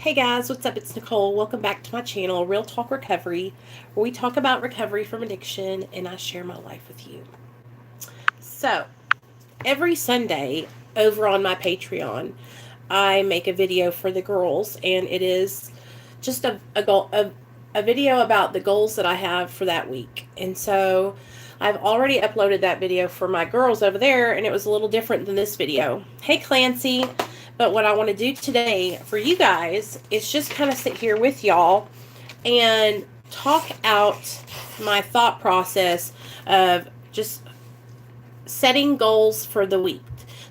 Hey guys, what's up? It's Nicole. Welcome back to my channel, Real Talk Recovery, where we talk about recovery from addiction and I share my life with you. So, every Sunday over on my Patreon, I make a video for the girls, and it is just a video about the goals that I have for that week. And so, I've already uploaded that video for my girls over there, and it was a little different than this video. Hey Clancy. But what I want to do today for you guys is just kind of sit here with y'all and talk out my thought process of just setting goals for the week.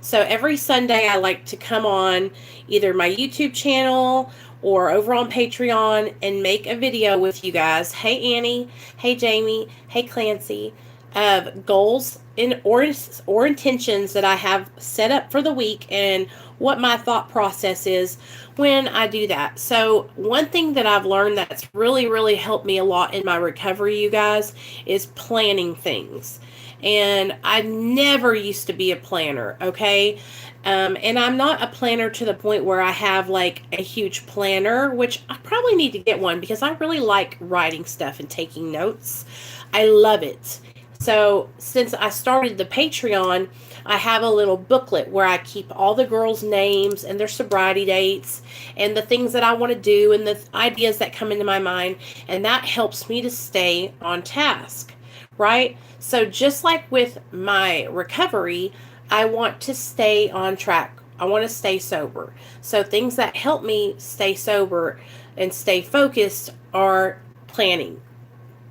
So every Sunday I like to come on either my YouTube channel or over on Patreon and make a video with you guys. Hey Annie, hey Jamie, hey Clancy, of goals or intentions that I have set up for the week and what my thought process is when I do that. So one thing that I've learned that's really helped me a lot in my recovery, you guys, is planning things. And I never used to be a planner, okay? And I'm not a planner to the point where I have like a huge planner, which I probably need to get one because I really like writing stuff and taking notes. I love it. So since I started the Patreon, I have a little booklet where I keep all the girls' names and their sobriety dates and the things that I want to do and the ideas that come into my mind. And that helps me to stay on task, right? So just like with my recovery, I want to stay on track. I want to stay sober. So things that help me stay sober and stay focused are planning,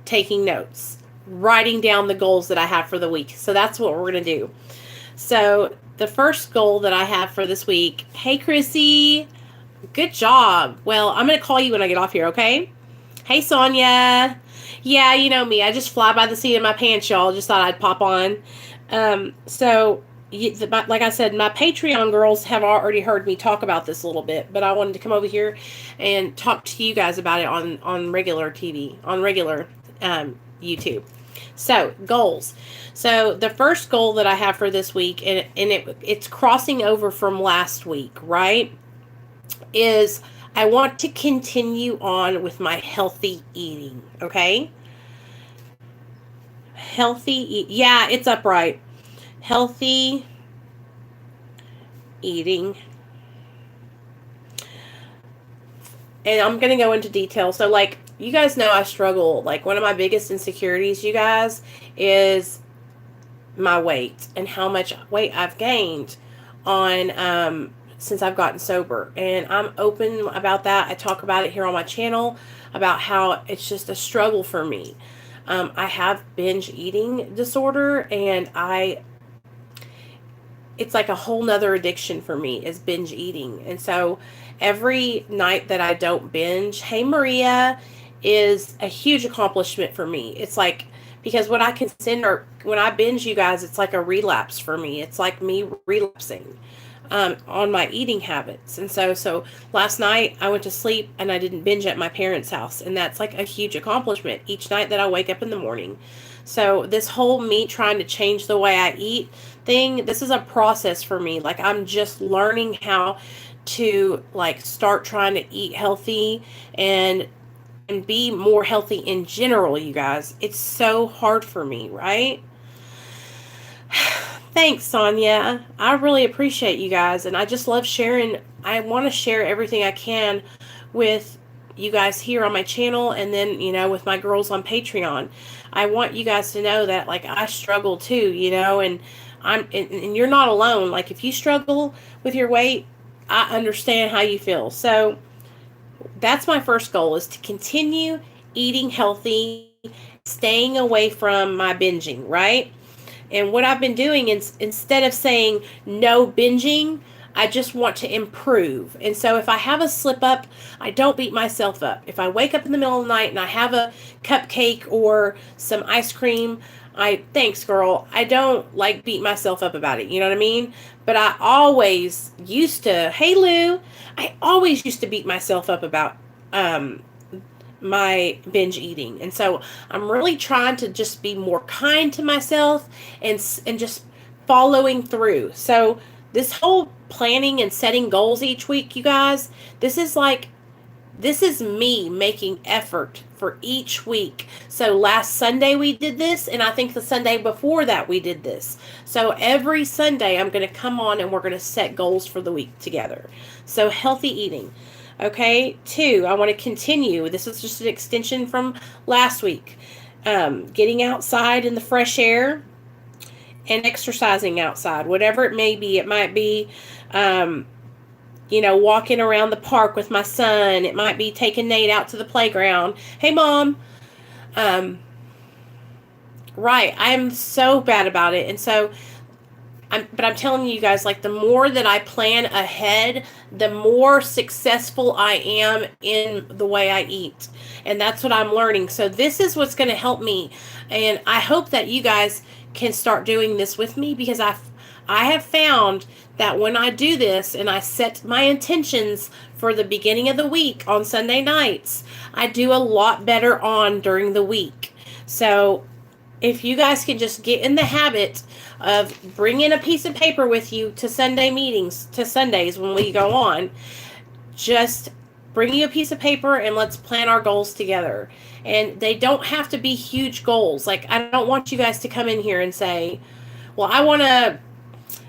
taking notes, writing down the goals that I have for the week. So that's what we're going to do. So the first goal that I have for this week, hey Krissy, good job. Well, I'm going to call you when I get off here, okay? Hey Sonia. Yeah, you know me. I just fly by the seat of my pants, y'all. Just thought I'd pop on. Like I said, my Patreon girls have already heard me talk about this a little bit, but I wanted to come over here and talk to you guys about it on regular TV, on regular YouTube. So goals. So the first goal that I have for this week, and it's crossing over from last week, right, is I want to continue on with my healthy eating. Okay, yeah, it's upright. Healthy eating. And I'm going to go into detail. So like, you guys know I struggle. Like one of my biggest insecurities, you guys, is my weight and how much weight I've gained on since I've gotten sober. And I'm open about that. I talk about it here on my channel about how it's just a struggle for me. I have binge eating disorder, and it's like a whole nother addiction for me is binge eating. And so every night that I don't binge, hey Maria, is a huge accomplishment for me. It's like, because what I consider when I binge, you guys, it's like a relapse for me. It's like me relapsing on my eating habits. And so last night I went to sleep and I didn't binge at my parents' house. And that's like a huge accomplishment each night that I wake up in the morning. So this whole me trying to change the way I eat thing, this is a process for me. Like I'm just learning how to like start trying to eat healthy and be more healthy in general, you guys. It's so hard for me, right? Thanks, Sonia. I really appreciate you guys, and I just love sharing. I want to share everything I can with you guys here on my channel, and then, you know, with my girls on Patreon. I want you guys to know that, like, I struggle too, you know, and and you're not alone. Like, if you struggle with your weight, I understand how you feel. So that's my first goal, is to continue eating healthy, staying away from my binging, right? And what I've been doing is, instead of saying no binging, I just want to improve. And so if I have a slip up, I don't beat myself up. If I wake up in the middle of the night and I have a cupcake or some ice cream, thanks girl, I don't like beat myself up about it. You know what I mean? But I always used to, hey Lou, I always used to beat myself up about my binge eating. And so I'm really trying to just be more kind to myself and just following through. So this whole planning and setting goals each week, you guys, this is like This is me making effort for each week. So last Sunday we did this, and I think the Sunday before that we did this. So every Sunday I'm going to come on and we're going to set goals for the week together. So healthy eating. Okay, 2, I want to continue. This is just an extension from last week. Getting outside in the fresh air and exercising outside, whatever it may be. It might be, walking around the park with my son. It might be taking Nate out to the playground. Hey, Mom. Right. I'm so bad about it. And so, but I'm telling you guys, like, the more that I plan ahead, the more successful I am in the way I eat. And that's what I'm learning. So this is what's going to help me. And I hope that you guys can start doing this with me, because I have found that when I do this and I set my intentions for the beginning of the week on Sunday nights, I do a lot better on during the week. So if you guys can just get in the habit of bringing a piece of paper with you to Sunday meetings, to Sundays when we go on, just bring you a piece of paper and let's plan our goals together. And they don't have to be huge goals. Like, I don't want you guys to come in here and say, well, I want to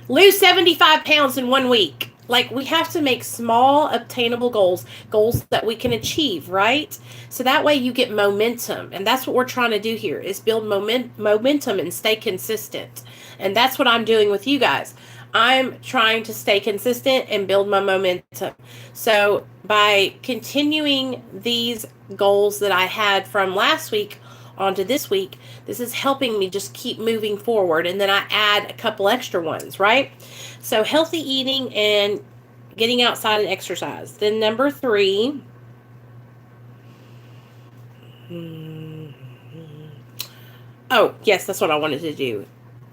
lose 75 pounds in 1 week. Like, we have to make small, obtainable goals that we can achieve, right? So that way you get momentum. And that's what we're trying to do here, is build momentum and stay consistent. And that's what I'm doing with you guys. I'm trying to stay consistent and build my momentum. So by continuing these goals that I had from last week onto this week, this is helping me just keep moving forward. And then I add a couple extra ones, right? So healthy eating and getting outside and exercise. Then number 3. Oh, yes, that's what I wanted to do.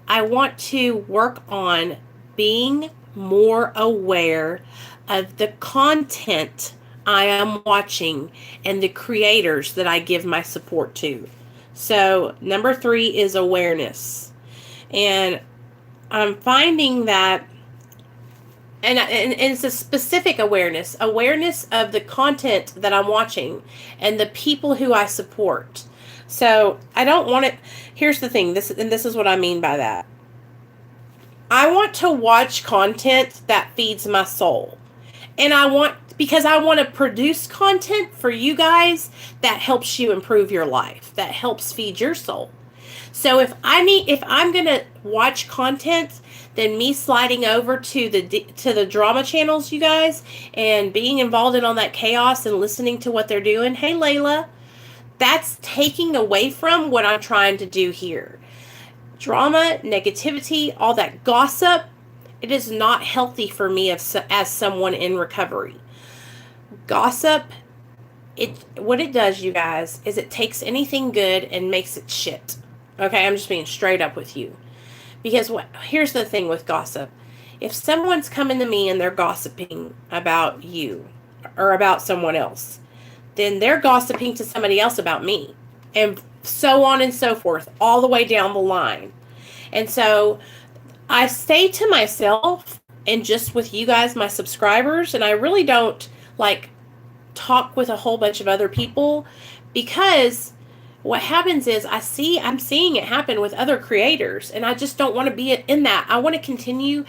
I want to work on being more aware of the content I am watching and the creators that I give my support to. So number 3 is awareness. And I'm finding that, and it's a specific awareness of the content that I'm watching and the people who I support. So I don't want it. Here's the thing. This is what I mean by that. I want to watch content that feeds my soul. And because I want to produce content for you guys that helps you improve your life, that helps feed your soul. So if I'm going to watch content, then me sliding over to the drama channels, you guys, and being involved in all that chaos and listening to what they're doing. Hey, Layla, that's taking away from what I'm trying to do here. Drama, negativity, all that gossip, it is not healthy for me as someone in recovery. Gossip, what it does, you guys, is it takes anything good and makes it shit. Okay, I'm just being straight up with you. Because here's the thing with gossip. If someone's coming to me and they're gossiping about you or about someone else, then they're gossiping to somebody else about me. And so on and so forth, all the way down the line. And so I stay to myself and just with you guys, my subscribers, and I really don't talk with a whole bunch of other people, because what happens is I'm seeing it happen with other creators, and I just don't want to be in that. I want to continue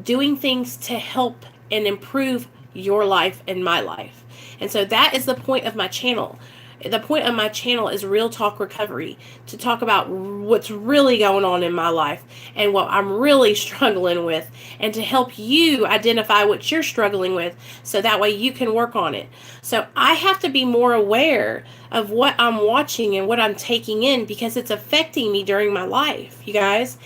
doing things to help and improve your life and my life. And so that is the point of my channel. The point of my channel is Real Talk Recovery, to talk about what's really going on in my life and what I'm really struggling with, and to help you identify what you're struggling with so that way you can work on it. So I have to be more aware of what I'm watching and what I'm taking in, because it's affecting me during my life, you guys.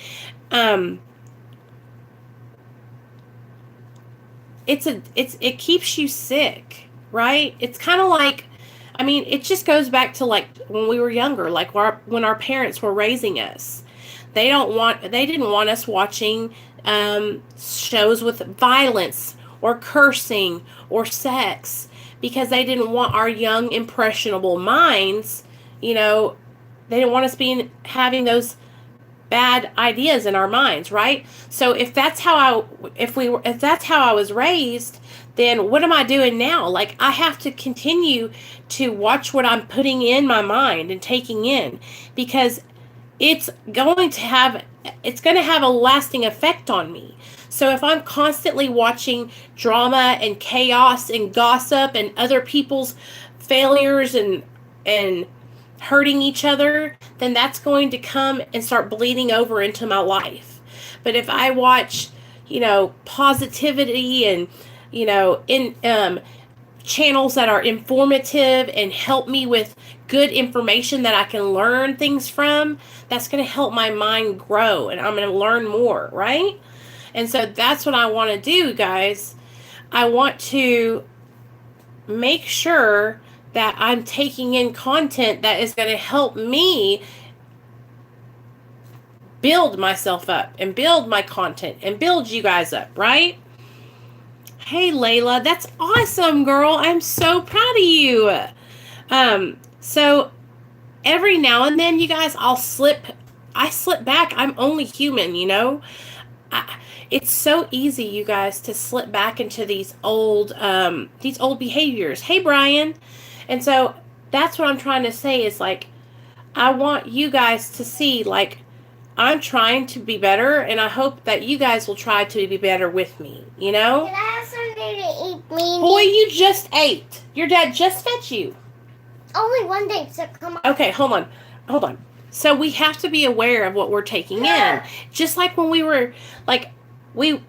It keeps you sick, right? It's kind of like, it just goes back to when we were younger, when our parents were raising us. They didn't want us watching shows with violence or cursing or sex, because they didn't want our young, impressionable minds, they didn't want us having those bad ideas in our minds, right? So if that's how I was raised, then what am I doing now? Like, I have to continue to watch what I'm putting in my mind and taking in, because it's going to have a lasting effect on me. So if I'm constantly watching drama and chaos and gossip and other people's failures and hurting each other, then that's going to come and start bleeding over into my life. But if I watch, positivity and, in channels that are informative and help me with good information that I can learn things from, that's going to help my mind grow, and I'm going to learn more, right? And so that's what I want to do, guys. I want to make sure that I'm taking in content that is going to help me build myself up and build my content and build you guys up, right? Hey, Layla, that's awesome, girl. I'm so proud of you. So every now and then, you guys, I slip back. I'm only human, it's so easy, you guys, to slip back into these old behaviors. Hey, Brian. And so that's what I'm trying to say is, like, I want you guys to see, like, I'm trying to be better, and I hope that you guys will try to be better with me, Can I have something to eat, please? Boy, you just ate. Your dad just fed you. Only one thing, so come on. Okay, hold on. So we have to be aware of what we're taking in. Just like when we were,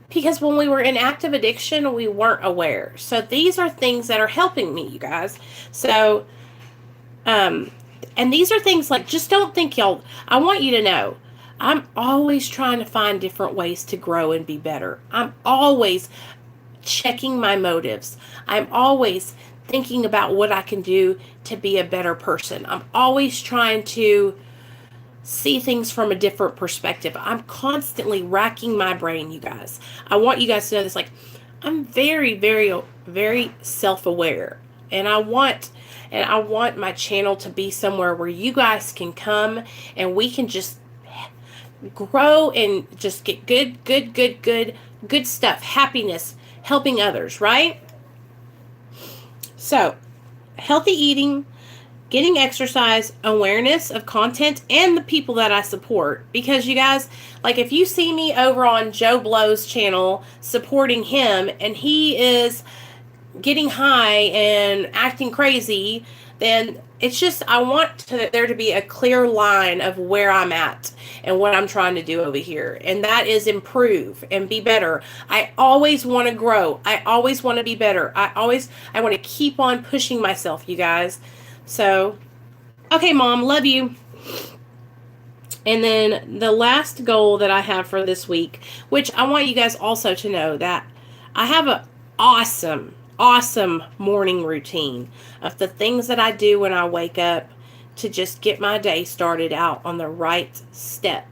because when we were in active addiction, we weren't aware. So these are things that are helping me, you guys. So, and these are things like, just don't think y'all, I want you to know, I'm always trying to find different ways to grow and be better. I'm always checking my motives. I'm always thinking about what I can do to be a better person. I'm always trying to see things from a different perspective. I'm constantly racking my brain, you guys. I want you guys to know this. Like, I'm very, very, very self-aware, and I want my channel to be somewhere where you guys can come and we can just grow and just get good stuff, happiness, helping others, right? So, healthy eating, getting exercise, awareness of content, and the people that I support. Because you guys, like, if you see me over on Joe Blow's channel supporting him, and he is getting high and acting crazy, then it's just, I want there to be a clear line of where I'm at and what I'm trying to do over here. And that is improve and be better. I always want to grow. I always want to be better. I want to keep on pushing myself, you guys. So, okay, Mom, love you. And then the last goal that I have for this week, which I want you guys also to know, that I have an awesome morning routine of the things that I do when I wake up to just get my day started out on the right step.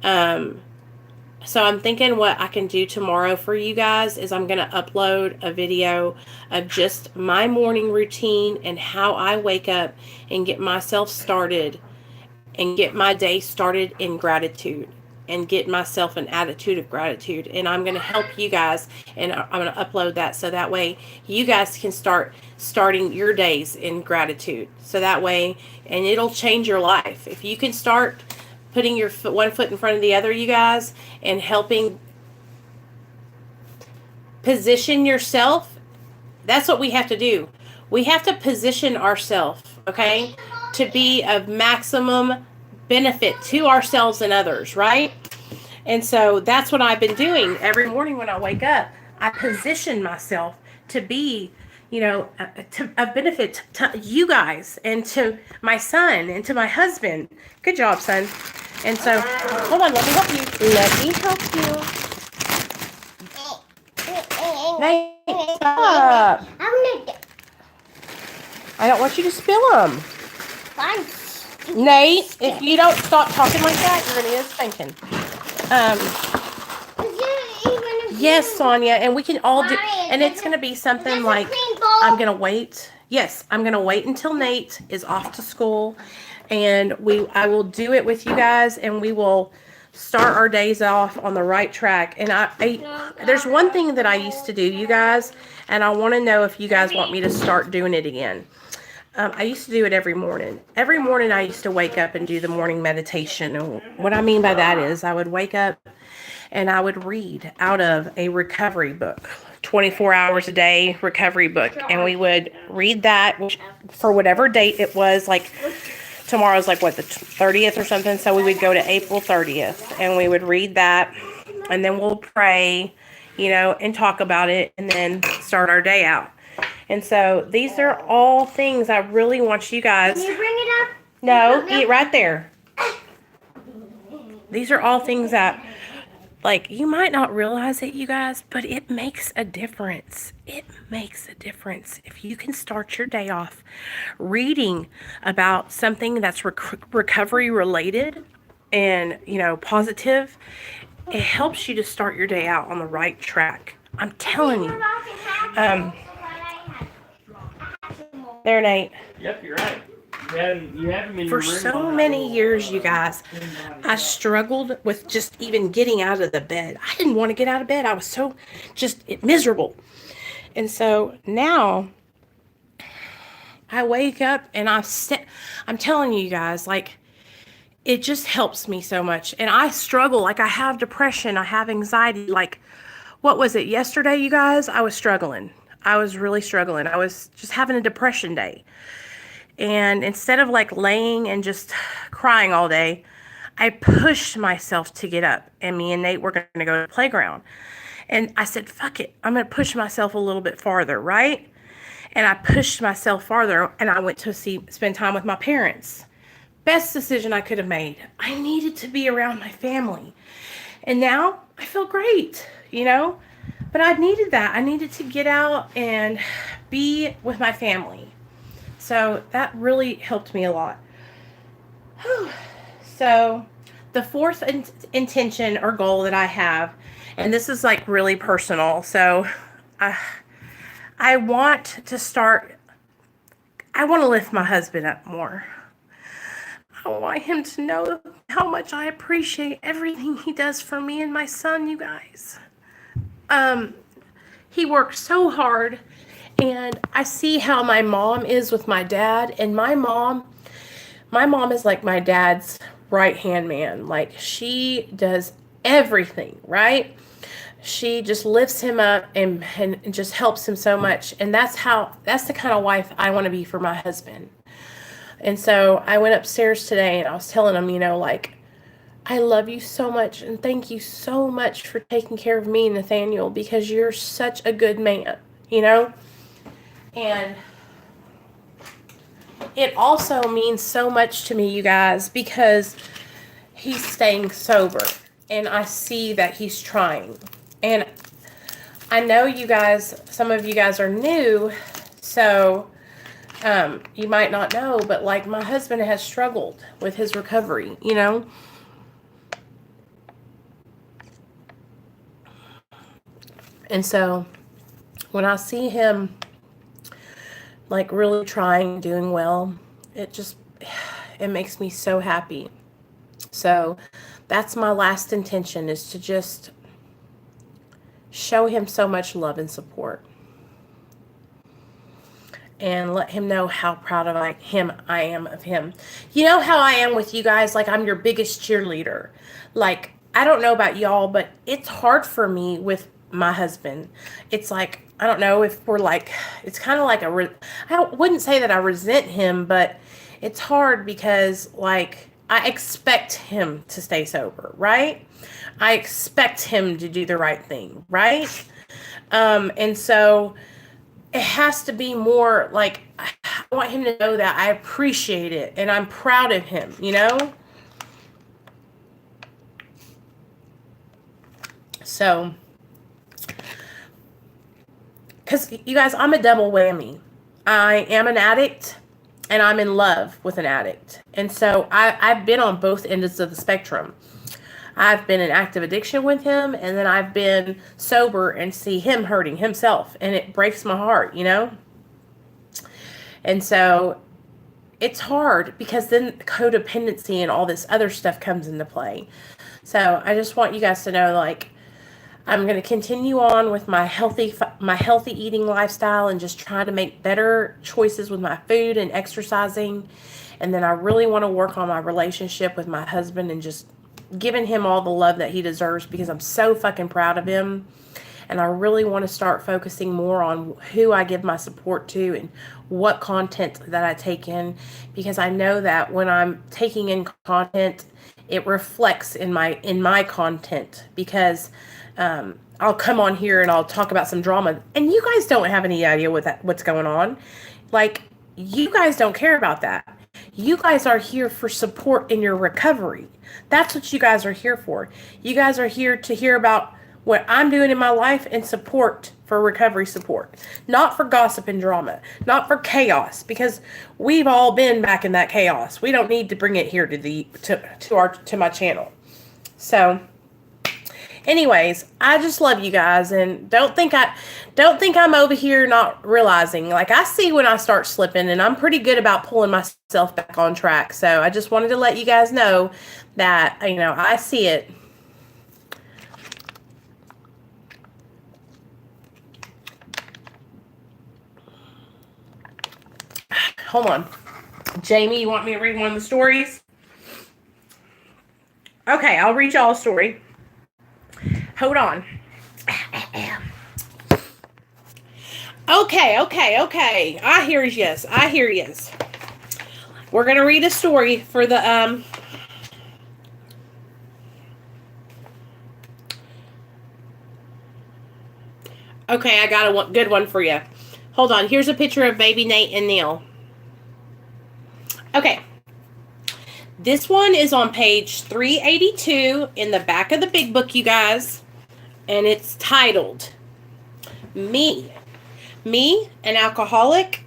So I'm thinking what I can do tomorrow for you guys is I'm going to upload a video of just my morning routine and how I wake up and get myself started and get my day started in gratitude and get myself an attitude of gratitude. And I'm going to help you guys, and I'm going to upload that so that way you guys can starting your days in gratitude. So that way, and it'll change your life. If you can start putting your one foot in front of the other, you guys, and helping position yourself, that's what we have to do. We have to position ourselves, okay, to be of maximum benefit to ourselves and others, right? And so that's what I've been doing every morning when I wake up. I position myself to be, a benefit to you guys and to my son and to my husband. Good job, son. And so, hold on, let me help you. Nate, stop. I don't want you to spill them. Fine. Nate, if you don't stop talking like that, you're going to get a spanking. Yes, Sonia, and we can all do, and it's going to be something like, I'm going to wait. Yes, I'm going to wait until Nate is off to school, and I will do it with you guys, and we will start our days off on the right track. And there's one thing that I used to do, you guys, and I want to know if you guys want me to start doing it again. I used to do it every morning. Every morning I used to wake up and do the morning meditation. And what I mean by that is I would wake up and I would read out of a recovery book, 24 hours a day recovery book. And we would read that for whatever date it was, like tomorrow's like what, the 30th or something. So we would go to April 30th and we would read that, and then we'll pray, you know, and talk about it, and then start our day out. And so these are all things I really want you guys. Can you bring it up? No, eat right there. These are all things that, like, you might not realize it, you guys, but it makes a difference. It makes a difference. If you can start your day off reading about something that's recovery related and, you know, positive, it helps you to start your day out on the right track. I'm telling you. There, Nate. Yep, you're right. You have them in For your room so on many years, you guys, I struggled with just even getting out of the bed. I didn't want to get out of bed. I was so just miserable. And so now I wake up and I'm telling you guys, like, it just helps me so much. And I struggle. Like, I have depression. I have anxiety. Like, what was it? Yesterday, you guys, I was struggling. I was really struggling. I was just having a depression day. And instead of like laying and just crying all day, I pushed myself to get up. And me and Nate were going to go to the playground. And I said, fuck it. I'm going to push myself a little bit farther, right? And I pushed myself farther, and I went to spend time with my parents. Best decision I could have made. I needed to be around my family. And now I feel great, you know? But I needed that. I needed to get out and be with my family. So that really helped me a lot. So the fourth intention or goal that I have, and this is like really personal. So I want to lift my husband up more. I want him to know how much I appreciate everything he does for me and my son, you guys. He works so hard, and I see how my mom is with my dad, and my mom is like my dad's right-hand man. Like, she does everything, right? She just lifts him up and just helps him so much. And that's the kind of wife I want to be for my husband. And so I went upstairs today and I was telling him, you know, like, I love you so much, and thank you so much for taking care of me, Nathaniel, because you're such a good man, you know? And it also means so much to me, you guys, because he's staying sober, and I see that he's trying. And I know you guys, some of you guys are new, so you might not know, but like, my husband has struggled with his recovery, you know? And so when I see him like really trying, doing well, it makes me so happy. So that's my last intention, is to just show him so much love and support. And let him know how proud of I am of him. You know how I am with you guys? Like, I'm your biggest cheerleader. Like, I don't know about y'all, but it's hard for me with my husband. It's like, I don't know if we're like, it's kind of like I wouldn't say that I resent him, but it's hard because, like, I expect him to stay sober, right? I expect him to do the right thing, right? And so it has to be more like, I want him to know that I appreciate it and I'm proud of him, you know? So, because you guys, I'm a double whammy. I am an addict and I'm in love with an addict. And so I've been on both ends of the spectrum. I've been in active addiction with him, and then I've been sober and see him hurting himself, and it breaks my heart, you know? And so it's hard because then codependency and all this other stuff comes into play. So I just want you guys to know, like, I'm going to continue on with my healthy eating lifestyle and just try to make better choices with my food and exercising. And then I really want to work on my relationship with my husband and just giving him all the love that he deserves, because I'm so fucking proud of him. And I really want to start focusing more on who I give my support to and what content that I take in, because I know that when I'm taking in content, it reflects in my content, because I'll come on here and I'll talk about some drama, and you guys don't have any idea what's going on. Like, you guys don't care about that. You guys are here for support in your recovery. That's what you guys are here for. You guys are here to hear about what I'm doing in my life and support for recovery support, not for gossip and drama, not for chaos, because we've all been back in that chaos. We don't need to bring it here to my channel. So anyways, I just love you guys, and don't think I'm over here not realizing. Like, I see when I start slipping, and I'm pretty good about pulling myself back on track. So I just wanted to let you guys know that, I see it. Hold on. Jamie, you want me to read one of the stories? Okay, I'll read y'all a story. Hold on. Okay. I hear yes. We're going to read a story for the, Okay, I got a good one for you. Hold on. Here's a picture of baby Nate and Neil. Okay. This one is on page 382 in the back of the big book, you guys. And it's titled, Me, an Alcoholic, ?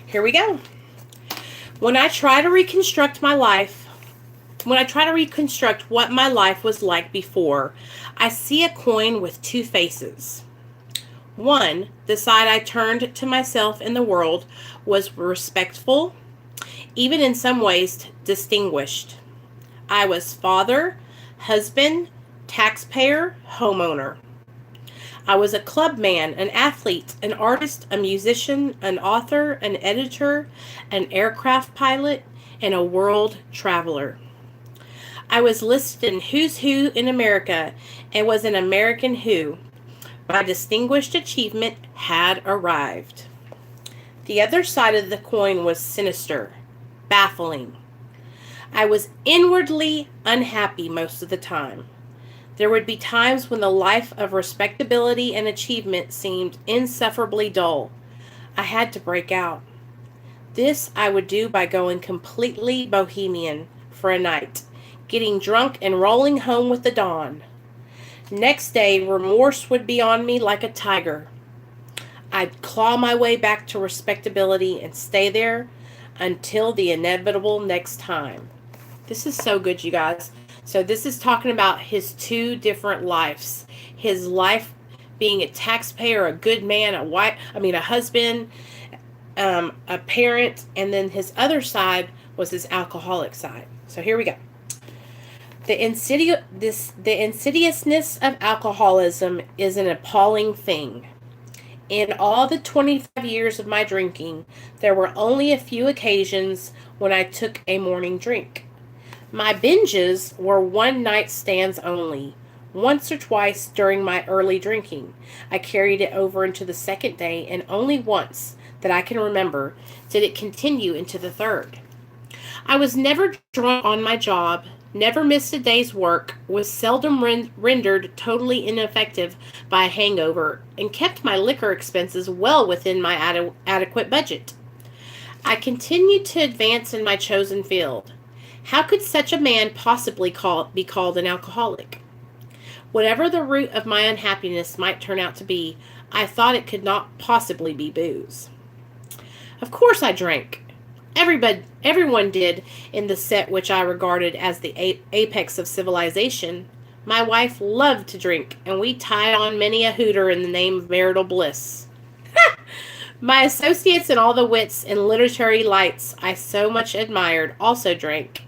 Here we go. When I try to reconstruct what my life was like before, I see a coin with two faces. One, the side I turned to myself in the world, was respectful, even in some ways distinguished. I was father, husband, taxpayer, homeowner. I was a clubman, an athlete, an artist, a musician, an author, an editor, an aircraft pilot, and a world traveler. I was listed in Who's Who in America and was an American who. My distinguished achievement had arrived. The other side of the coin was sinister, baffling. I was inwardly unhappy most of the time. There would be times when the life of respectability and achievement seemed insufferably dull. I had to break out. This I would do by going completely bohemian for a night, getting drunk and rolling home with the dawn. Next day, remorse would be on me like a tiger. I'd claw my way back to respectability and stay there until the inevitable next time. This is so good, you guys. So this is talking about his two different lives. His life being a taxpayer, a good man, a husband, a parent, and then his other side was his alcoholic side. So here we go. The insidiousness of alcoholism is an appalling thing. In all the 25 years of my drinking, there were only a few occasions when I took a morning drink. My binges were one-night stands only. Once or twice during my early drinking, I carried it over into the second day, and only once, that I can remember, did it continue into the third. I was never drunk on my job, never missed a day's work, was seldom rendered totally ineffective by a hangover, and kept my liquor expenses well within my adequate budget. I continued to advance in my chosen field. How could such a man possibly be called an alcoholic? Whatever the root of my unhappiness might turn out to be, I thought it could not possibly be booze. Of course I drank. Everyone did in the set which I regarded as the apex of civilization. My wife loved to drink, and we tied on many a hooter in the name of marital bliss. My associates and all the wits and literary lights I so much admired also drank.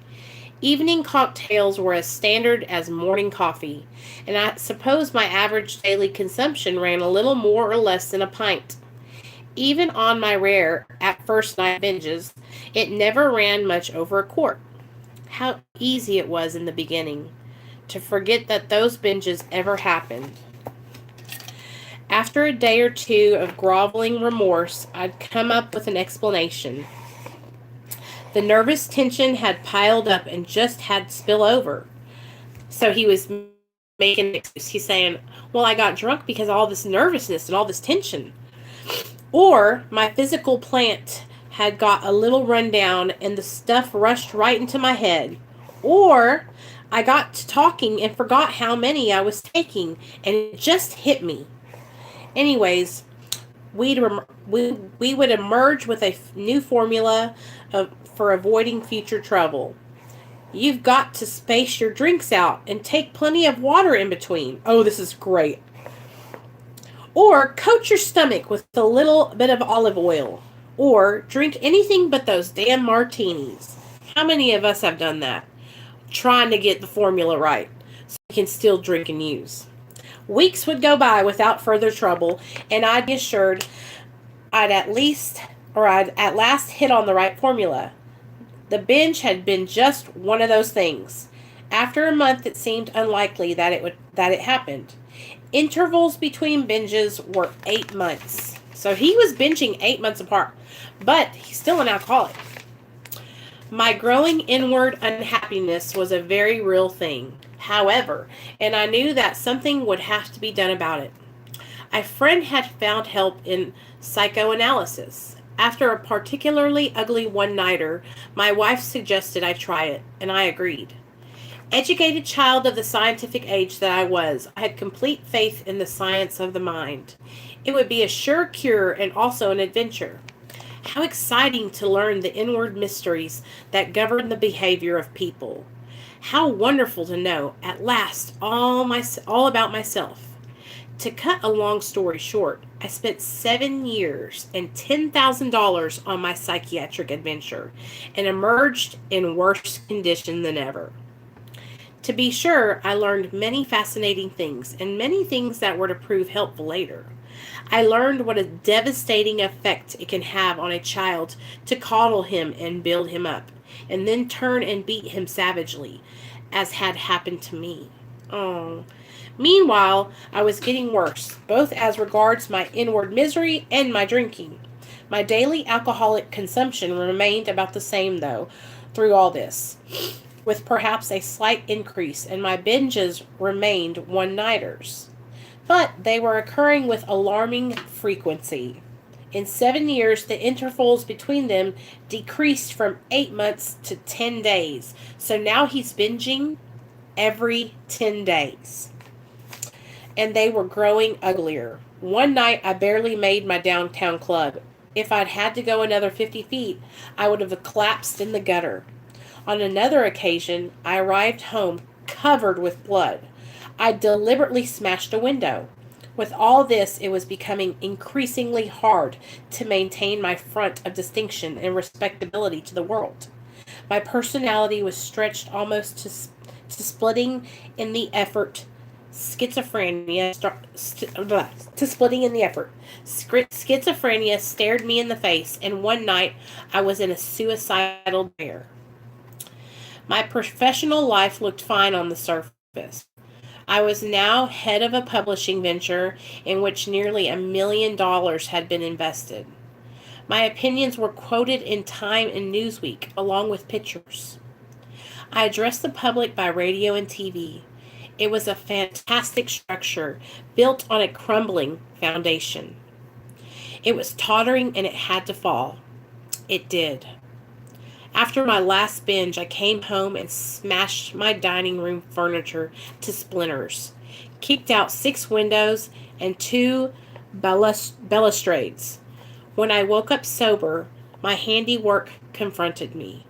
Evening cocktails were as standard as morning coffee, and I suppose my average daily consumption ran a little more or less than a pint. Even on my rare at first night binges, it never ran much over a quart. How easy it was in the beginning to forget that those binges ever happened. After a day or two of groveling remorse, I'd come up with an explanation. The nervous tension had piled up and just had to spill over. So he was making an excuse. He's saying, well, I got drunk because of all this nervousness and all this tension. Or my physical plant had got a little rundown and the stuff rushed right into my head. Or I got to talking and forgot how many I was taking and it just hit me. Anyways, we would emerge with a new formula for avoiding future trouble. You've got to space your drinks out and take plenty of water in between. Oh, this is great. Or coat your stomach with a little bit of olive oil. Or drink anything but those damn martinis. How many of us have done that? Trying to get the formula right so you can still drink and use. Weeks would go by without further trouble, and I'd be assured I'd at last hit on the right formula. The binge had been just one of those things. After a month, it seemed unlikely that it happened. Intervals between binges were 8 months. So he was binging 8 months apart, but he's still an alcoholic. My growing inward unhappiness was a very real thing, however, and I knew that something would have to be done about it. A friend had found help in psychoanalysis. After a particularly ugly one-nighter, my wife suggested I try it, and I agreed. Educated child of the scientific age that I was, I had complete faith in the science of the mind. It would be a sure cure and also an adventure. How exciting to learn the inward mysteries that govern the behavior of people. How wonderful to know, at last, all about myself. To cut a long story short, I spent 7 years and $10,000 on my psychiatric adventure and emerged in worse condition than ever. To be sure, I learned many fascinating things and many things that were to prove helpful later. I learned what a devastating effect it can have on a child to coddle him and build him up, and then turn and beat him savagely, as had happened to me. Oh. Meanwhile, I was getting worse, both as regards my inward misery and my drinking. My daily alcoholic consumption remained about the same, though, through all this, with perhaps a slight increase, and my binges remained one-nighters. But they were occurring with alarming frequency. In 7 years, the intervals between them decreased from 8 months to 10 days. So now he's binging every 10 days. And they were growing uglier. One night, I barely made my downtown club. If I'd had to go another 50 feet, I would have collapsed in the gutter. On another occasion, I arrived home covered with blood. I deliberately smashed a window. With all this, it was becoming increasingly hard to maintain my front of distinction and respectability to the world. My personality was stretched almost to splitting in the effort. Schizophrenia stared me in the face, and one night I was in a suicidal despair. My professional life looked fine on the surface. I was now head of a publishing venture in which nearly $1 million had been invested. My opinions were quoted in Time and Newsweek, along with pictures. I addressed the public by radio and TV. It was a fantastic structure, built on a crumbling foundation. It was tottering and it had to fall. It did. After my last binge, I came home and smashed my dining room furniture to splinters, kicked out 6 windows and 2 balustrades. When I woke up sober, my handiwork confronted me.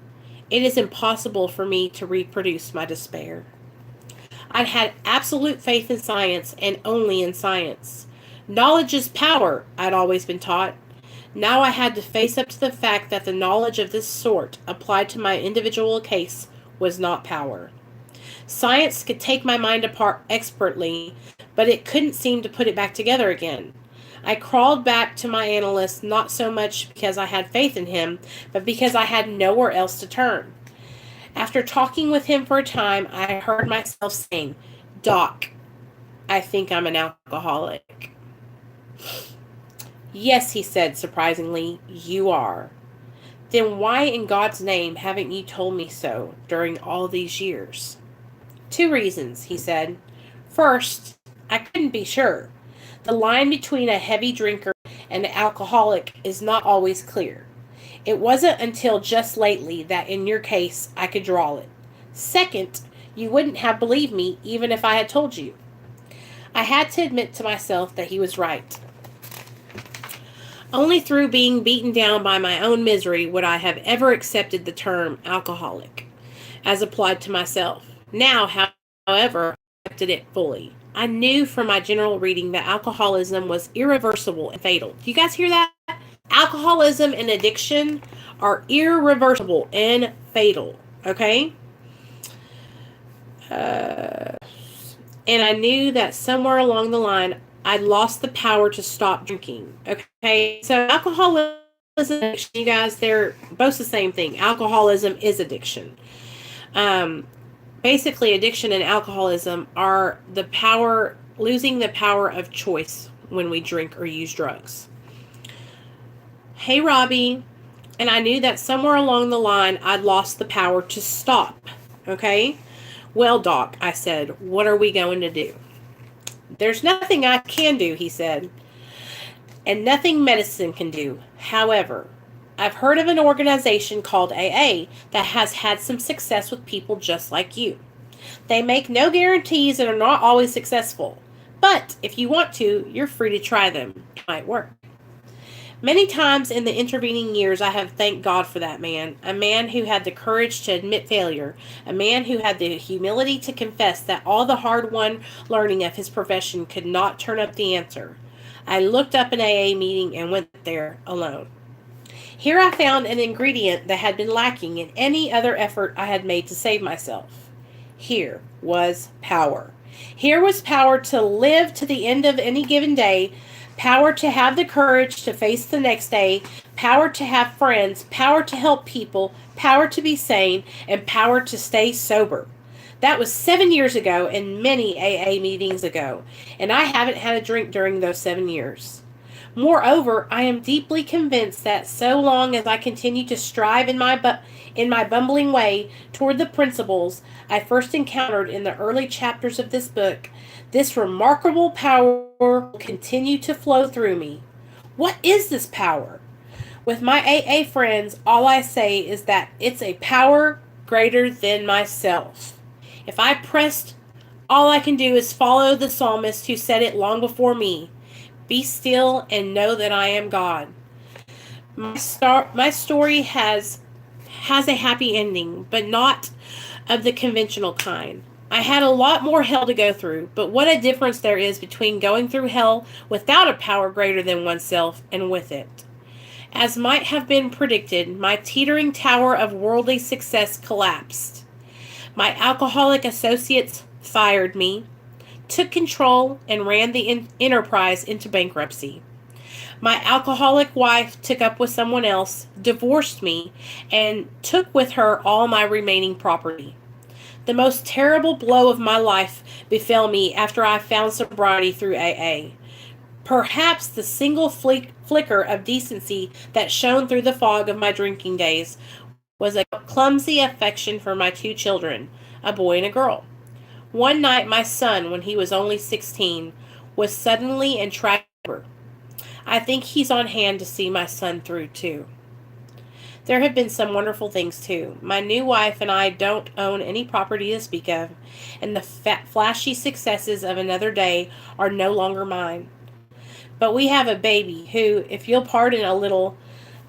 It is impossible for me to reproduce my despair. I'd had absolute faith in science and only in science. Knowledge is power, I'd always been taught. Now I had to face up to the fact that the knowledge of this sort, applied to my individual case, was not power. Science could take my mind apart expertly, but it couldn't seem to put it back together again. I crawled back to my analyst not so much because I had faith in him, but because I had nowhere else to turn. After talking with him for a time, I heard myself saying, "Doc, I think I'm an alcoholic." "Yes," he said surprisingly, "you are." "Then why in God's name haven't you told me so during all these years?" "Two reasons," he said. "First, I couldn't be sure. The line between a heavy drinker and an alcoholic is not always clear. It wasn't until just lately that in your case I could draw it. Second, you wouldn't have believed me even if I had told you." I had to admit to myself that he was right. Only through being beaten down by my own misery would I have ever accepted the term alcoholic as applied to myself. Now, however, I accepted it fully. I knew from my general reading that alcoholism was irreversible and fatal. Do you guys hear that? Alcoholism and addiction are irreversible and fatal. Okay? And I knew that somewhere along the line, I'd lost the power to stop drinking. Okay? So alcoholism and addiction, you guys, they're both the same thing. Alcoholism is addiction. Basically, addiction and alcoholism are losing the power of choice when we drink or use drugs. "Hey, Robbie," and I knew that somewhere along the line I'd lost the power to stop. Okay? "Well, Doc," I said, "what are we going to do?" "There's nothing I can do," he said, "and nothing medicine can do. However, I've heard of an organization called AA that has had some success with people just like you. They make no guarantees and are not always successful. But if you want to, you're free to try them. It might work." Many times in the intervening years, I have thanked God for that man, a man who had the courage to admit failure, a man who had the humility to confess that all the hard-won learning of his profession could not turn up the answer. I looked up an AA meeting and went there alone. Here I found an ingredient that had been lacking in any other effort I had made to save myself. Here was power. Here was power to live to the end of any given day, power to have the courage to face the next day, power to have friends, power to help people, power to be sane, and power to stay sober. That was 7 years ago and many AA meetings ago, and I haven't had a drink during those 7 years. Moreover, I am deeply convinced that so long as I continue to strive in my bumbling way toward the principles I first encountered in the early chapters of this book, this remarkable power will continue to flow through me. What is this power? With my AA friends, all I say is that it's a power greater than myself. If I pressed, all I can do is follow the psalmist who said it long before me. "Be still and know that I am God." My story has a happy ending, but not of the conventional kind. I had a lot more hell to go through, but what a difference there is between going through hell without a power greater than oneself and with it. As might have been predicted, my teetering tower of worldly success collapsed. My alcoholic associates fired me, took control, and ran the enterprise into bankruptcy. My alcoholic wife took up with someone else, divorced me, and took with her all my remaining property. The most terrible blow of my life befell me after I found sobriety through AA. Perhaps the single flicker of decency that shone through the fog of my drinking days was a clumsy affection for my 2 children, a boy and a girl. One night, my son, when he was only 16, was suddenly and tragically sober. I think he's on hand to see my son through, too. There have been some wonderful things, too. My new wife and I don't own any property to speak of, and the flashy successes of another day are no longer mine. But we have a baby who, if you'll pardon a little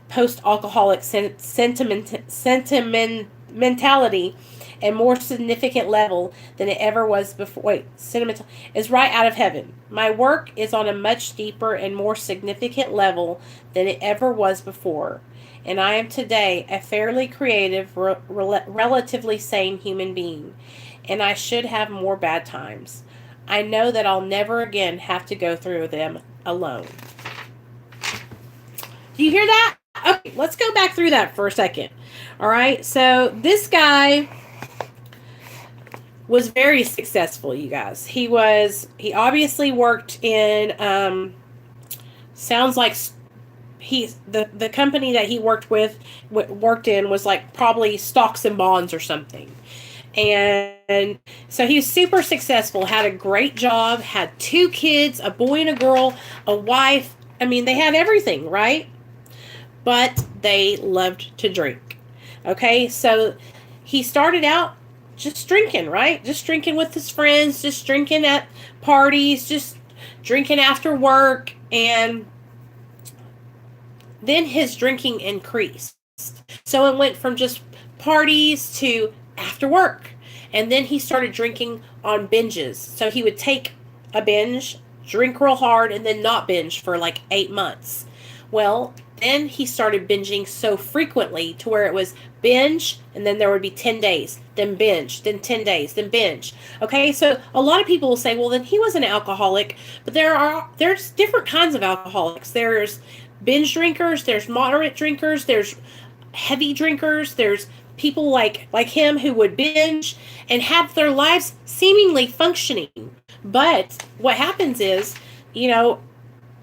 post-alcoholic sentimentality, and more significant level than it ever was before. Wait, sentimental is right out of heaven. My work is on a much deeper and more significant level than it ever was before. And I am today a fairly creative, relatively sane human being. And I should have more bad times. I know that I'll never again have to go through them alone. Do you hear that? Okay, let's go back through that for a second. All right, so this guy was very successful, you guys. He obviously worked in, sounds like the company that he worked in was like probably stocks and bonds or something. And so he was super successful, had a great job, had 2 kids, a boy and a girl, a wife. I mean, they had everything, right? But they loved to drink. Okay, so he started out just drinking, right? Just drinking with his friends, just drinking at parties, just drinking after work. And then his drinking increased. So it went from just parties to after work. And then he started drinking on binges. So he would take a binge, drink real hard, and then not binge for like 8 months. Well, then he started binging so frequently to where it was binge, and then there would be 10 days, then binge, then 10 days, then binge. Okay, so a lot of people will say, well, then he was an alcoholic. But there's different kinds of alcoholics. There's binge drinkers, there's moderate drinkers, there's heavy drinkers, there's people like him who would binge and have their lives seemingly functioning. But what happens is,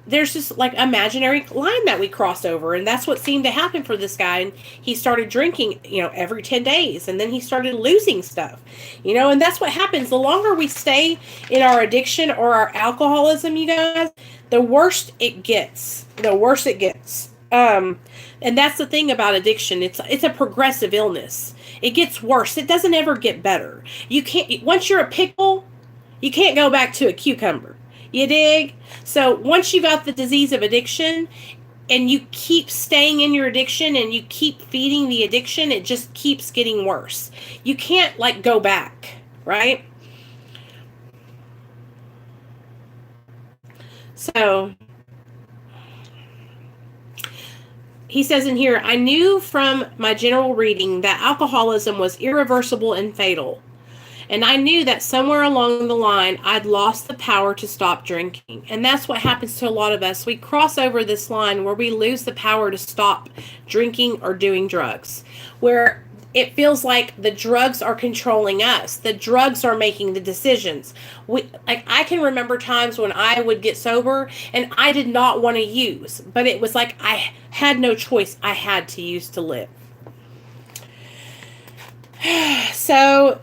there's this like imaginary line that we cross over, and that's what seemed to happen for this guy. And he started drinking, every 10 days, and then he started losing stuff, and that's what happens. The longer we stay in our addiction or our alcoholism, you guys, the worse it gets. And that's the thing about addiction. It's a progressive illness. It gets worse. It doesn't ever get better. You can't, once you're a pickle, you can't go back to a cucumber. You dig? So once you got the disease of addiction and you keep staying in your addiction and you keep feeding the addiction, it just keeps getting worse. You can't go back, right? So he says in here, I knew from my general reading that alcoholism was irreversible and fatal. And I knew that somewhere along the line, I'd lost the power to stop drinking. And that's what happens to a lot of us. We cross over this line where we lose the power to stop drinking or doing drugs, where it feels like the drugs are controlling us. The drugs are making the decisions. I can remember times when I would get sober and I did not want to use, but it was like I had no choice. I had to use to live. So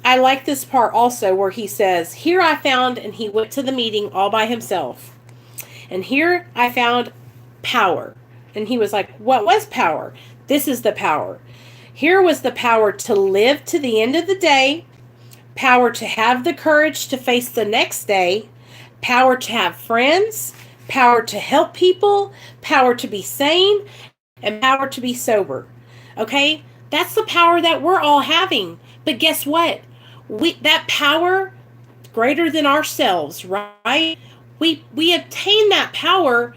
I like this part also where he says, here I found, and he went to the meeting all by himself. And here I found power. And he was like, what was power? This is the power. Here was the power to live to the end of the day, power to have the courage to face the next day, power to have friends, power to help people, power to be sane, and power to be sober. Okay? That's the power that we're all having. But guess what? That power greater than ourselves, right? We obtain that power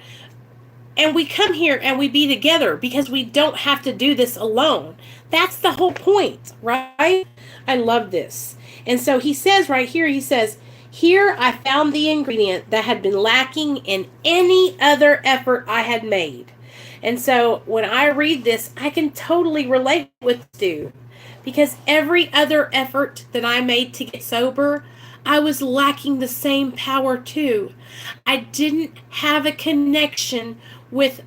and we come here and we be together because we don't have to do this alone. That's the whole point, right? I love this. And so he says right here, he says, here I found the ingredient that had been lacking in any other effort I had made. And so when I read this, I can totally relate with Stu. Because every other effort that I made to get sober, I was lacking the same power too. I didn't have a connection with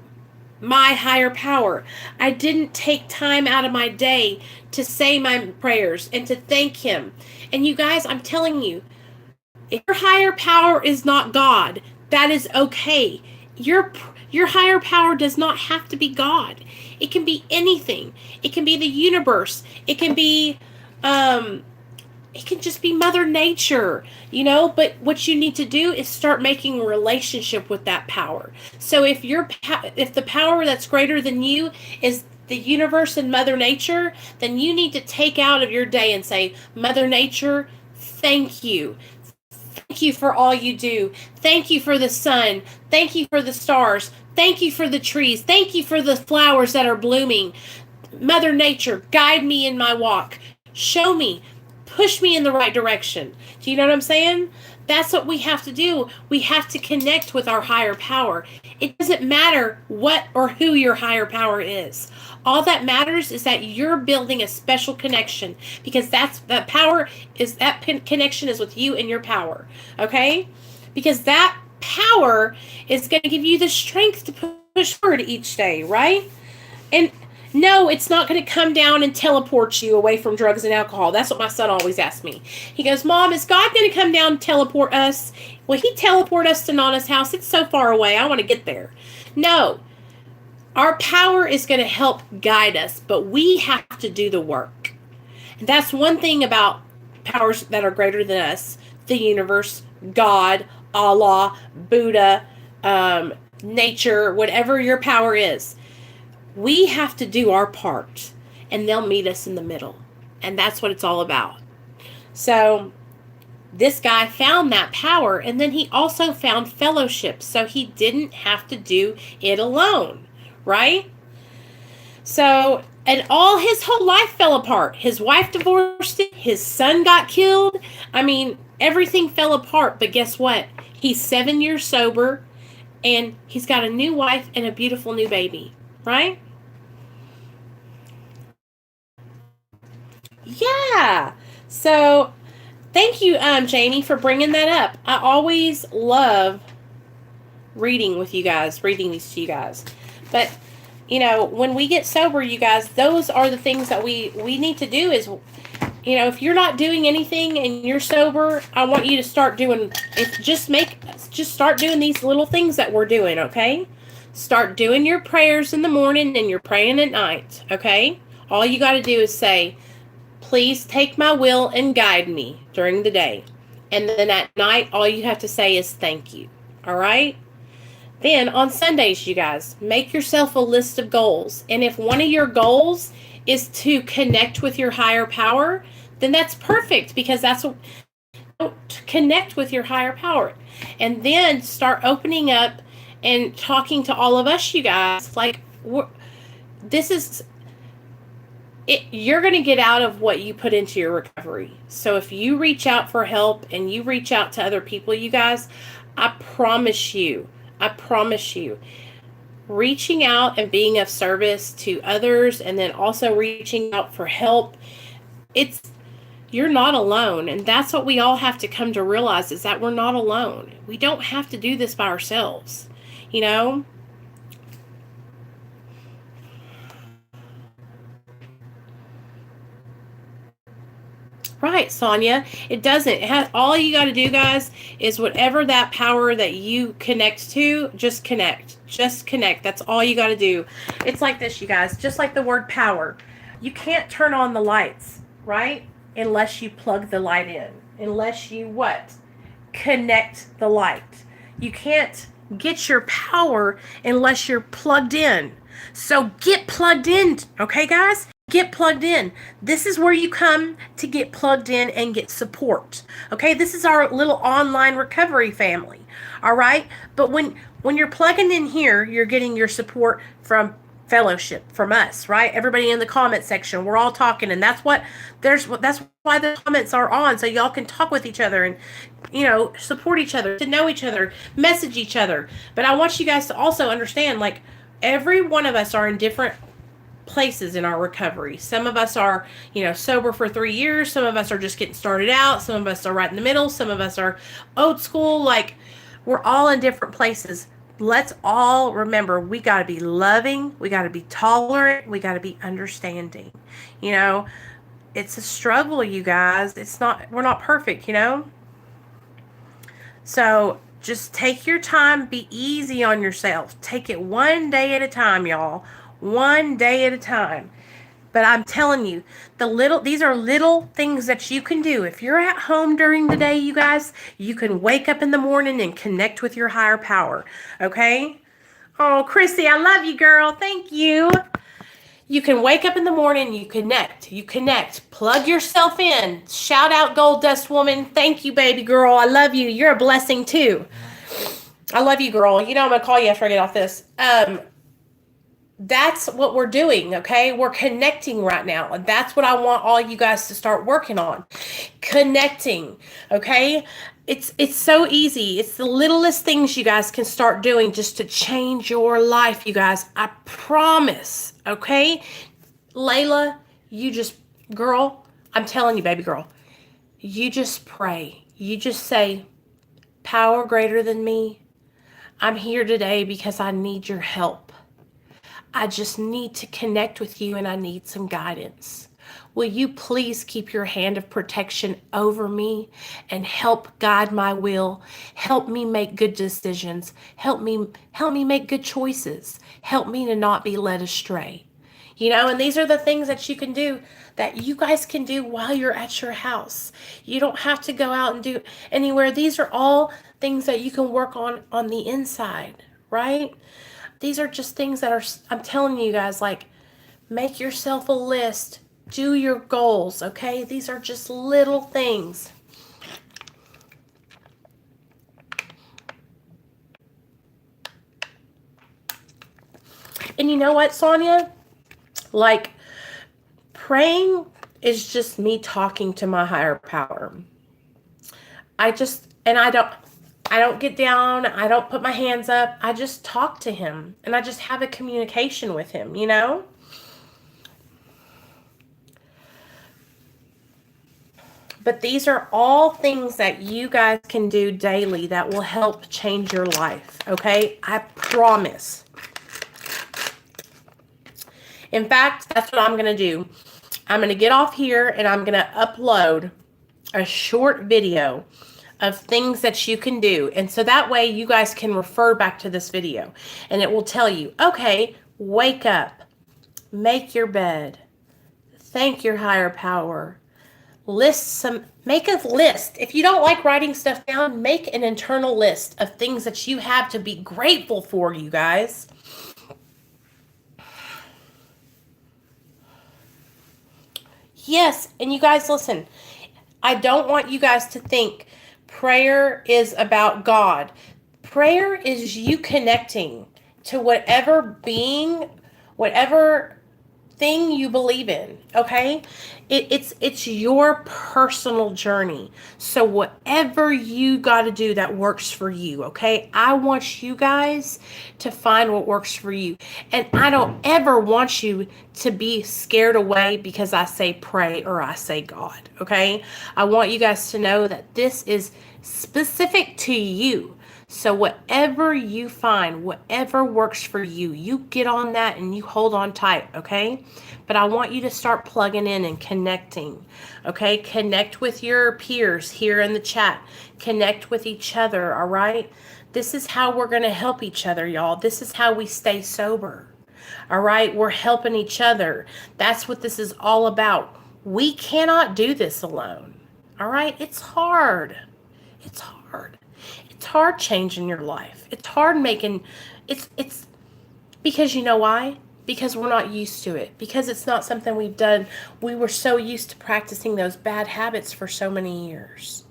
my higher power. I didn't take time out of my day to say my prayers and to thank him. And you guys, I'm telling you, if your higher power is not God, that is okay. Your higher power does not have to be God. It can be anything. It can be the universe. It can be, it can just be Mother Nature, but what you need to do is start making a relationship with that power. So if the power that's greater than you is the universe and Mother Nature, then you need to take out of your day and say, Mother Nature, thank you. Thank you for all you do. Thank you for the sun. Thank you for the stars. Thank you for the trees. Thank you for the flowers that are blooming. Mother Nature, guide me in my walk. Show me. Push me in the right direction. Do you know what I'm saying? That's what we have to do. We have to connect with our higher power. It doesn't matter what or who your higher power is. All that matters is that you're building a special connection, because that power is, that connection is with you and your power. Okay? Because that power is going to give you the strength to push forward each day, right? And no, it's not going to come down and teleport you away from drugs and alcohol. That's what my son always asks me. He goes, Mom, is God going to come down and teleport us? Will he teleport us to Nana's house? It's so far away. I want to get there. No. Our power is going to help guide us, but we have to do the work. And that's one thing about powers that are greater than us. The universe, God, Allah, Buddha, nature, whatever your power is. We have to do our part, and they'll meet us in the middle. And that's what it's all about. So this guy found that power, and then he also found fellowship. So he didn't have to do it alone, right? So, and all his whole life fell apart. His wife divorced him. His son got killed. I mean, everything fell apart. But guess what? He's 7 years sober, and he's got a new wife and a beautiful new baby. Right? Yeah. So, thank you, Jamie, for bringing that up. I always love reading with you guys, reading these to you guys. But, you know, when we get sober, you guys, those are the things that we need to do is, you know, if you're not doing anything and you're sober, I want you to start doing, just start doing these little things that we're doing, okay? Start doing your prayers in the morning and you're praying at night, okay? All you got to do is say, please take my will and guide me during the day. And then at night, all you have to say is thank you, all right? Then on Sundays, you guys, make yourself a list of goals. And if one of your goals is to connect with your higher power, then that's perfect, because that's what, connect with your higher power. And then start opening up and talking to all of us, you guys, like, this is it. You're going to get out of what you put into your recovery. So if you reach out for help and you reach out to other people, you guys, I promise you, reaching out and being of service to others, and then also reaching out for help, you're not alone. And that's what we all have to come to realize, is that we're not alone. We don't have to do this by ourselves. You know? Right, Sonia. It doesn't. It has, all you got to do, guys, is whatever that power that you connect to, just connect. Just connect. That's all you got to do. It's like this, you guys. Just like the word power. You can't turn on the lights, right? Unless you plug the light in. Unless you what? Connect the light. You can't get your power unless you're plugged in. So get plugged in, okay, guys? Get plugged in. This is where you come to get plugged in and get support. Okay, this is our little online recovery family. All right, but when you're plugging in here, you're getting your support from fellowship, from us, right? Everybody in the comment section, we're all talking, and that's why the comments are on, so y'all can talk with each other and, you know, support each other, to know each other, message each other. But I want you guys to also understand, like, every one of us are in different places in our recovery. Some of us are, you know, sober for 3 years. Some of us are just getting started out. Some of us are right in the middle. Some of us are old school. Like, we're all in different places. Let's all remember, we got to be loving. We got to be tolerant. We got to be understanding. You know, it's a struggle, you guys. We're not perfect, you know? So just take your time. Be easy on yourself. Take it one day at a time, y'all. One day at a time. But I'm telling you, these are little things that you can do. If you're at home during the day, you guys, you can wake up in the morning and connect with your higher power. Okay? Oh, Krissy, I love you, girl. Thank you. You can wake up in the morning, you connect, plug yourself in. Shout out Gold Dust Woman. Thank you, baby girl. I love you. You're a blessing too. I love you, girl. You know I'm going to call you after I get off this. That's what we're doing, okay? We're connecting right now. And that's what I want all you guys to start working on. Connecting, okay? It's so easy. It's the littlest things you guys can start doing just to change your life, you guys. I promise, okay? Layla, you just, girl, I'm telling you, baby girl, you just pray. You just say, power greater than me, I'm here today because I need your help. I just need to connect with you and I need some guidance. Will you please keep your hand of protection over me and help guide my will? Help me make good decisions. Help me make good choices. Help me to not be led astray. You know, and these are the things that you can do, that you guys can do while you're at your house. You don't have to go out and do anywhere. These are all things that you can work on the inside, right? These are just things that are, I'm telling you guys, like, make yourself a list. Do your goals, okay? These are just little things. And you know what, Sonia? Like, praying is just me talking to my higher power. I don't get down. I don't put my hands up. I just talk to him and I just have a communication with him, you know? But these are all things that you guys can do daily that will help change your life, okay? I promise. In fact, that's what I'm going to do. I'm going to get off here and I'm going to upload a short video of things that you can do. And so that way you guys can refer back to this video and it will tell you, okay, wake up, make your bed, thank your higher power, make a list. If you don't like writing stuff down, make an internal list of things that you have to be grateful for, you guys. Yes, and you guys listen, I don't want you guys to think prayer is about God. Prayer is you connecting to whatever being, whatever thing you believe in, okay? It's your personal journey. So whatever you got to do that works for you, okay? I want you guys to find what works for you. And I don't ever want you to be scared away because I say pray or I say God, okay? I want you guys to know that this is specific to you. So whatever you find, whatever works for you, you get on that and you hold on tight, okay? But I want you to start plugging in and connecting, okay? Connect with your peers here in the chat. Connect with each other, all right? This is how we're going to help each other, y'all. This is how we stay sober, all right? We're helping each other. That's what this is all about. We cannot do this alone, all right? It's hard. It's hard. It's hard changing your life. It's hard making, it's because you know why? Because we're not used to it. Because it's not something we've done. We were so used to practicing those bad habits for so many years,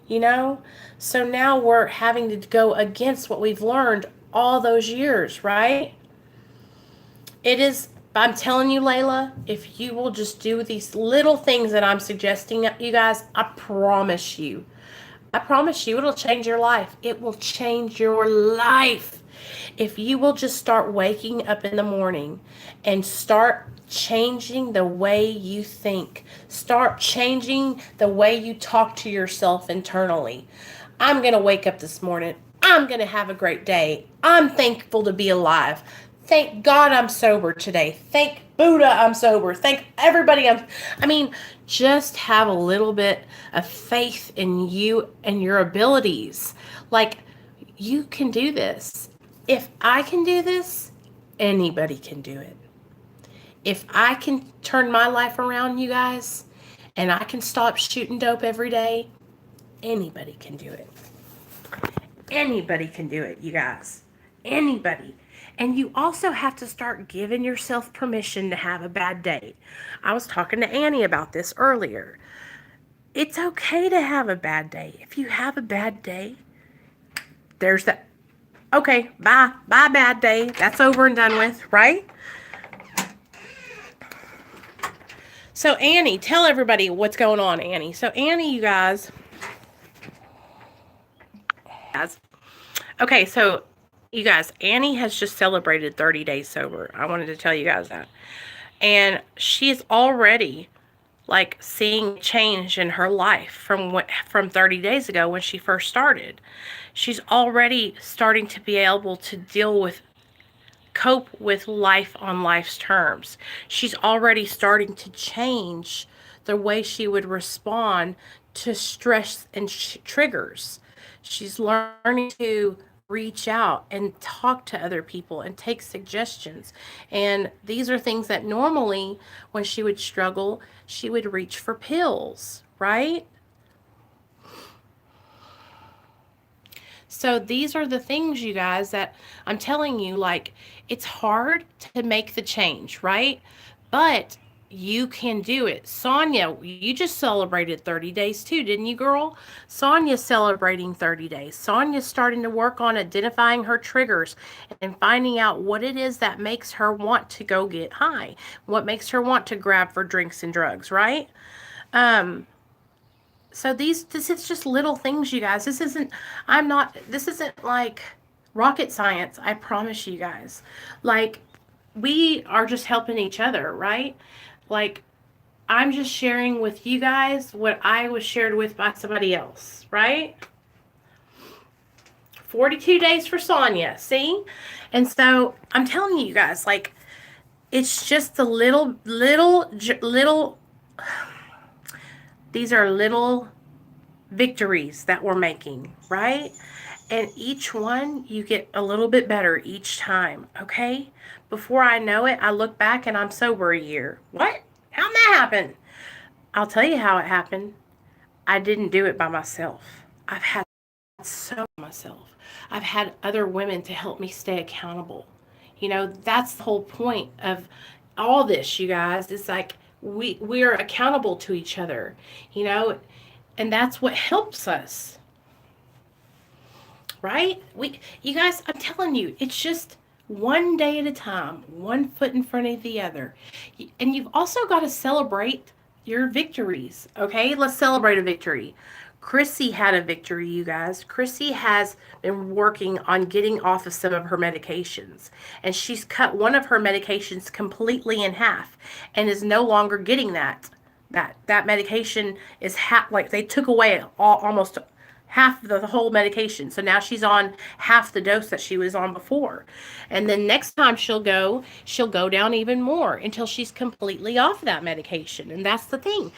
you know? So now we're having to go against what we've learned all those years, right? It is, I'm telling you, Layla, if you will just do these little things that I'm suggesting, you guys, I promise you, it'll change your life. It will change your life. If you will just start waking up in the morning and start changing the way you think. Start changing the way you talk to yourself internally. I'm going to wake up this morning. I'm going to have a great day. I'm thankful to be alive. Thank God I'm sober today. Thank Buddha I'm sober. Thank everybody just have a little bit of faith in you and your abilities. Like, you can do this. If I can do this, anybody can do it. If I can turn my life around, you guys, and I can stop shooting dope every day, anybody can do it. Anybody can do it, you guys. Anybody. And you also have to start giving yourself permission to have a bad day. I was talking to Annie about this earlier. It's okay to have a bad day. If you have a bad day, there's that. Okay, bye. Bye, bad day. That's over and done with, right? So, Annie, tell everybody what's going on, Annie. So, Annie, you guys. Okay, so, you guys, Annie has just celebrated 30 days sober. I wanted to tell you guys that. And she's already like seeing change in her life from 30 days ago when she first started. She's already starting to be able to cope with life on life's terms. She's already starting to change the way she would respond to stress and triggers. She's learning to reach out and talk to other people and take suggestions. And these are things that normally when she would struggle, she would reach for pills, right? So these are the things, you guys, that I'm telling you, like, it's hard to make the change, right? But you can do it. Sonia, you just celebrated 30 days too, didn't you, girl? Sonia's celebrating 30 days. Sonia's starting to work on identifying her triggers and finding out what it is that makes her want to go get high, what makes her want to grab for drinks and drugs, right? So this is just little things, you guys. This isn't like rocket science, I promise you guys. Like, we are just helping each other, right? Like, I'm just sharing with you guys what I was shared with by somebody else, right? 42 days for Sonia, see? And so I'm telling you guys, like, it's just the little, these are little victories that we're making, right? And each one, you get a little bit better each time, okay? Before I know it, I look back and I'm sober a year. What? How'd that happen? I'll tell you how it happened. I didn't do it by myself. I've had myself. I've had other women to help me stay accountable. You know, that's the whole point of all this, you guys. It's like we are accountable to each other, you know, and that's what helps us. Right? You guys, I'm telling you, it's just one day at a time, one foot in front of the other. And you've also got to celebrate your victories, okay? Let's celebrate a victory. Krissy had a victory, you guys. Krissy has been working on getting off of some of her medications. And she's cut one of her medications completely in half and is no longer getting that. That medication is like they took away almost half the whole medication. So now she's on half the dose that she was on before. And then next time she'll go down even more until she's completely off that medication. And that's the thing.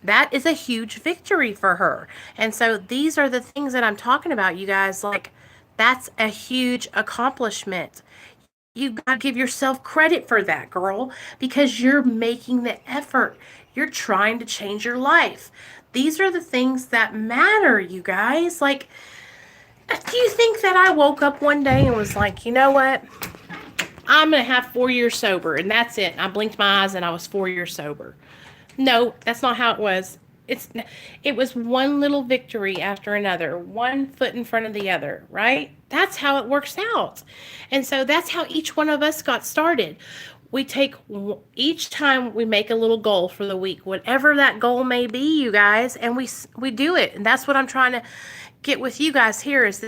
That is a huge victory for her. And so these are the things that I'm talking about, you guys. Like, that's a huge accomplishment. You got to give yourself credit for that, girl, because you're making the effort. You're trying to change your life. These are the things that matter, you guys. Like, do you think that I woke up one day and was like, you know what? I'm going to have 4 years sober, and that's it. I blinked my eyes and I was 4 years sober. No, that's not how it was. It was one little victory after another, one foot in front of the other, right? That's how it works out. And so that's how each one of us got started. We take each time we make a little goal for the week, whatever that goal may be, you guys, and we do it. And that's what I'm trying to get with you guys here is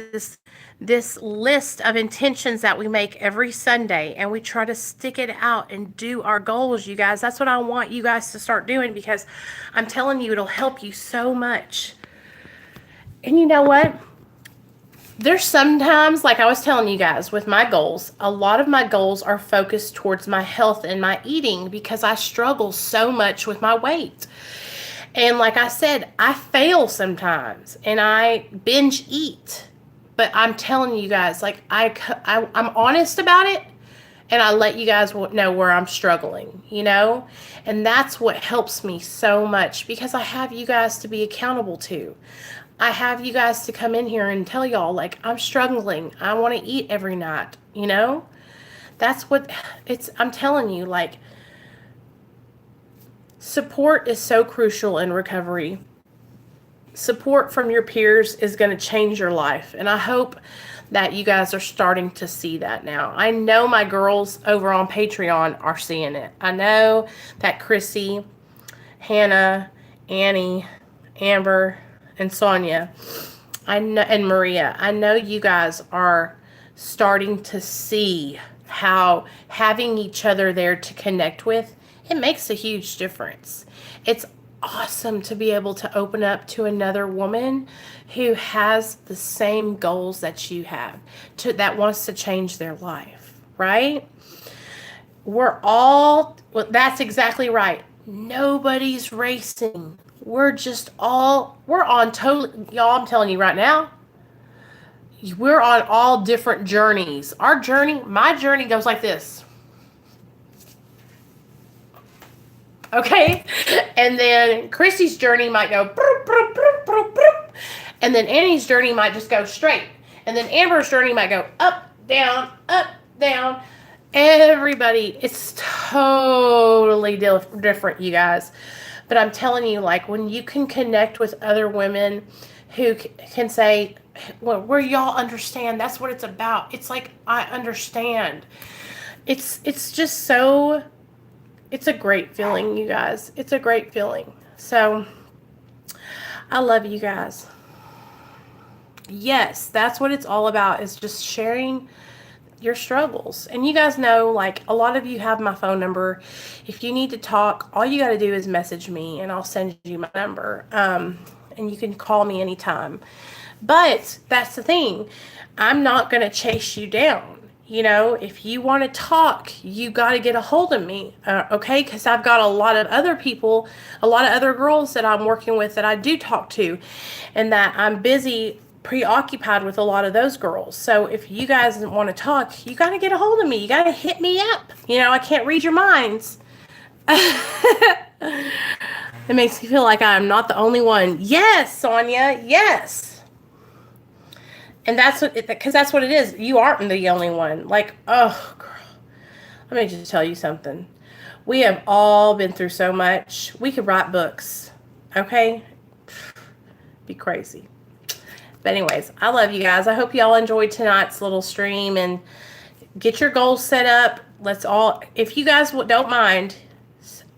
this list of intentions that we make every Sunday, and we try to stick it out and do our goals, you guys. That's what I want you guys to start doing, because I'm telling you, it'll help you so much. And you know what? There's sometimes, like I was telling you guys, with my goals, a lot of my goals are focused towards my health and my eating because I struggle so much with my weight. And like I said, I fail sometimes and I binge eat. But I'm telling you guys, like I'm honest about it, and I let you guys know where I'm struggling, you know? And that's what helps me so much, because I have you guys to be accountable to. I have you guys to come in here and tell y'all, like, I'm struggling. I want to eat every night, you know? That's what I'm telling you, like, support is so crucial in recovery. Support from your peers is going to change your life. And I hope that you guys are starting to see that now. I know my girls over on Patreon are seeing it. I know that Krissy, Hanna, Annie, Amber, and Sonia, I know, and Maria, I know you guys are starting to see how having each other there to connect with, it makes a huge difference. It's awesome to be able to open up to another woman who has the same goals that you have, that wants to change their life, right? We're all, well, that's exactly right. Nobody's racing. We're on totally, y'all, I'm telling you right now, we're on all different journeys. My journey goes like this. Okay? And then Krissy's journey might go broop, broop, broop, broop, broop. And then Annie's journey might just go straight. And then Amber's journey might go up, down, up, down. Everybody, it's totally different, you guys. But I'm telling you, like, when you can connect with other women who can say, well, where y'all understand, that's what it's about. It's like, I understand. It's just so, it's a great feeling, you guys. It's a great feeling. So, I love you guys. Yes, that's what it's all about, is just sharing your struggles. And you guys know, like, a lot of you have my phone number. If you need to talk, all you got to do is message me and I'll send you my number. And you can call me anytime. But that's the thing. I'm not going to chase you down. You know, if you want to talk, you got to get a hold of me. Okay? Because I've got a lot of other people, a lot of other girls that I'm working with that I do talk to, and that I'm busy, preoccupied with a lot of those girls. So if you guys want to talk, you got to get a hold of me. You got to hit me up. You know, I can't read your minds. It makes me feel like I'm not the only one. Yes, Sonia, yes. And that's what, because that's what it is. You aren't the only one. Like, oh, girl. Let me just tell you something. We have all been through so much. We could write books. Okay? Be crazy. But anyways, I love you guys. I hope y'all enjoyed tonight's little stream, and get your goals set up. Let's all, if you guys don't mind,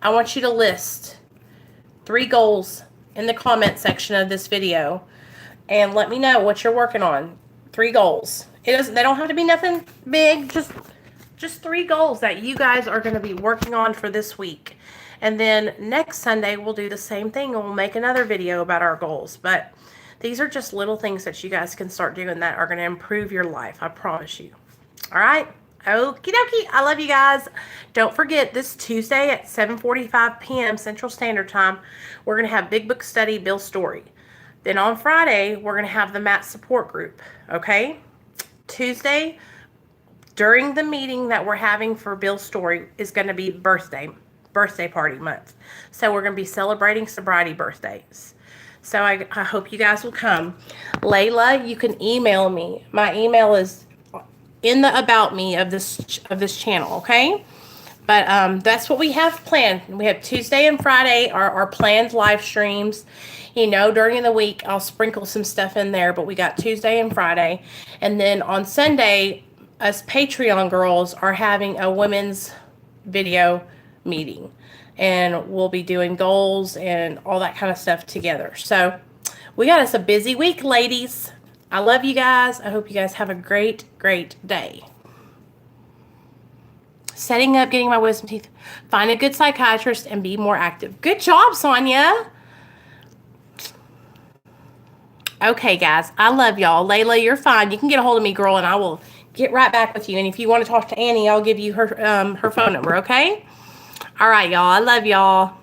I want you to list 3 goals in the comment section of this video, and let me know what you're working on. 3 goals. They don't have to be nothing big. Just 3 goals that you guys are going to be working on for this week. And then next Sunday we'll do the same thing, and we'll make another video about our goals. But these are just little things that you guys can start doing that are going to improve your life. I promise you. All right? Okie dokie. I love you guys. Don't forget, this Tuesday at 7:45 p.m. Central Standard Time, we're going to have Big Book Study, Bill's Story. Then on Friday, we're going to have the MAT support group. Okay? Tuesday, during the meeting that we're having for Bill's Story, is going to be birthday party month. So we're going to be celebrating sobriety birthdays. So I hope you guys will come. Layla, you can email me. My email is in the about me of this channel, okay? But that's what we have planned. We have Tuesday and Friday our planned live streams. You know, during the week, I'll sprinkle some stuff in there, but we got Tuesday and Friday. And then on Sunday, us Patreon girls are having a women's video meeting. And we'll be doing goals and all that kind of stuff together. So we got us a busy week, ladies. I love you guys. I hope you guys have a great, great day. Setting up, getting my wisdom teeth. Find a good psychiatrist and be more active. Good job, Sonia. Okay, guys. I love y'all. Layla, you're fine. You can get a hold of me, girl, and I will get right back with you. And if you want to talk to Annie, I'll give you her phone number, okay? All right, y'all. I love y'all.